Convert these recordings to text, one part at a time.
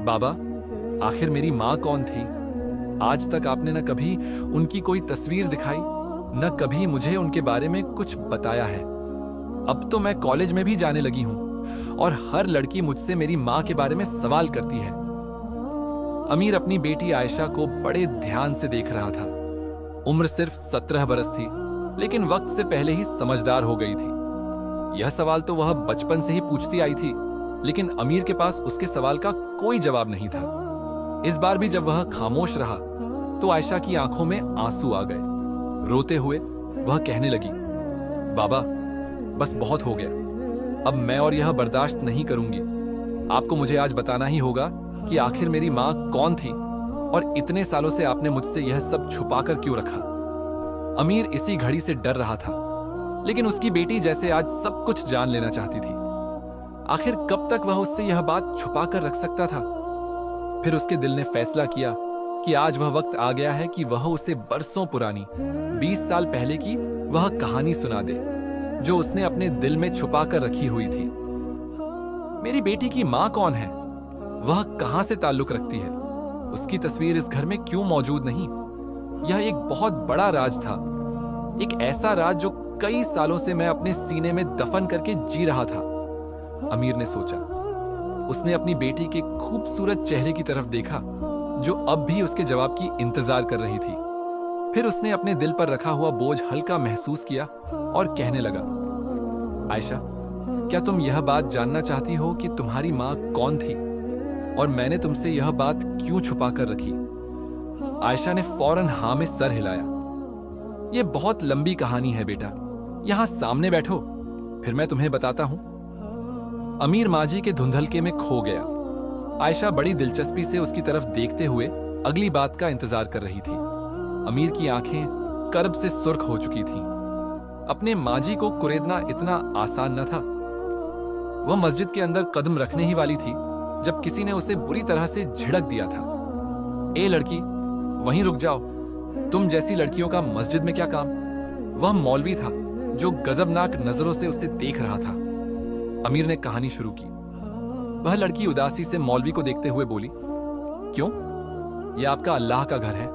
बाबा, आखिर मेरी माँ कौन थी? आज तक आपने न कभी उनकी कोई तस्वीर दिखाई, न कभी मुझे उनके बारे में कुछ बताया है। अब तो मैं कॉलेज में भी जाने लगी हूं और हर लड़की मुझसे मेरी माँ के बारे में सवाल करती है। अमीर अपनी बेटी आयशा को बड़े ध्यान से देख रहा था। उम्र सिर्फ 17 बरस थी, लेकिन वक्त से पहले ही समझदार हो गई थी। यह सवाल तो वह बचपन से ही पूछती आई थी, लेकिन अमीर के पास उसके सवाल का कोई जवाब नहीं था। इस बार भी जब वह खामोश रहा तो आयशा की आंखों में आंसू आ गए। रोते हुए वह कहने लगी, बाबा, बस बहुत हो गया। अब मैं और यह बर्दाश्त नहीं करूंगी। आपको मुझे आज बताना ही होगा कि आखिर मेरी माँ कौन थी और इतने सालों से आपने मुझसे यह सब छुपाकर क्यों रखा। अमीर इसी घड़ी से डर रहा था, लेकिन उसकी बेटी जैसे आज सब कुछ जान लेना चाहती थी। आखिर कब तक वह उससे यह बात छुपाकर रख सकता था? फिर उसके दिल ने फैसला किया कि आज वह वक्त आ गया है कि वह उसे बरसों पुरानी 20 साल पहले की वह कहानी सुना दे जो उसने अपने दिल में छुपा कर रखी हुई थी। मेरी बेटी की मां कौन है? वह कहां से ताल्लुक रखती है? उसकी तस्वीर इस घर में क्यों मौजूद नहीं? यह एक बहुत बड़ा राज था, एक ऐसा राज जो कई सालों से मैं अपने सीने में दफन करके जी रहा था। अमीर ने सोचा। उसने अपनी बेटी के खूबसूरत चेहरे की तरफ देखा जो अब भी उसके जवाब की इंतजार कर रही थी। फिर उसने अपने दिल पर रखा हुआ बोझ हल्का महसूस किया और कहने लगा, आयशा, क्या तुम यह बात जानना चाहती हो कि तुम्हारी माँ कौन थी और मैंने तुमसे यह बात क्यों छुपा कर रखी? आयशा ने फौरन हाँ में सर हिलाया। यह बहुत लंबी कहानी है बेटा, यहां सामने बैठो, फिर मैं तुम्हें बताता हूं। अमीर माजी के धुंधलके में खो गया। आयशा बड़ी दिलचस्पी से उसकी तरफ देखते हुए अगली बात का इंतजार कर रही थी। अमीर की आंखें कर्ब से सुर्ख हो चुकी थीं। अपने माजी को कुरेदना इतना आसान न था। वह मस्जिद के अंदर कदम रखने ही वाली थी जब किसी ने उसे बुरी तरह से झिड़क दिया था। ए लड़की, वहीं रुक जाओ, तुम जैसी लड़कियों का मस्जिद में क्या काम? वह मौलवी था जो गजबनाक नजरों से उसे देख रहा था। अमीर ने कहानी शुरू की। वह लड़की उदासी से मौलवी को देखते हुए बोली, क्यों? यह आपका अल्लाह का घर है।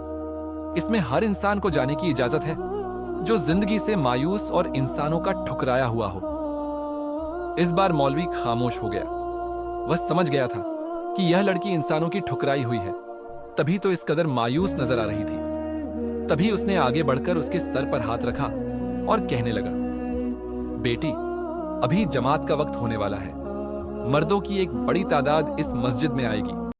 इसमें हर इंसान को जाने की इजाजत है जो जिंदगी से मायूस और इंसानों का ठुकराया हुआ हो। इस बार मौलवी खामोश हो गया। वह समझ गया था कि यह लड़की इंसानों की ठुकराई हुई है, तभी तो इस कदर मायूस नजर आ रही थी। तभी उसने आगे बढ़कर उसके सर पर हाथ रखा और कहने लगा, बेटी, अभी जमात का वक्त होने वाला है। मर्दों की एक बड़ी तादाद इस मस्जिद में आएगी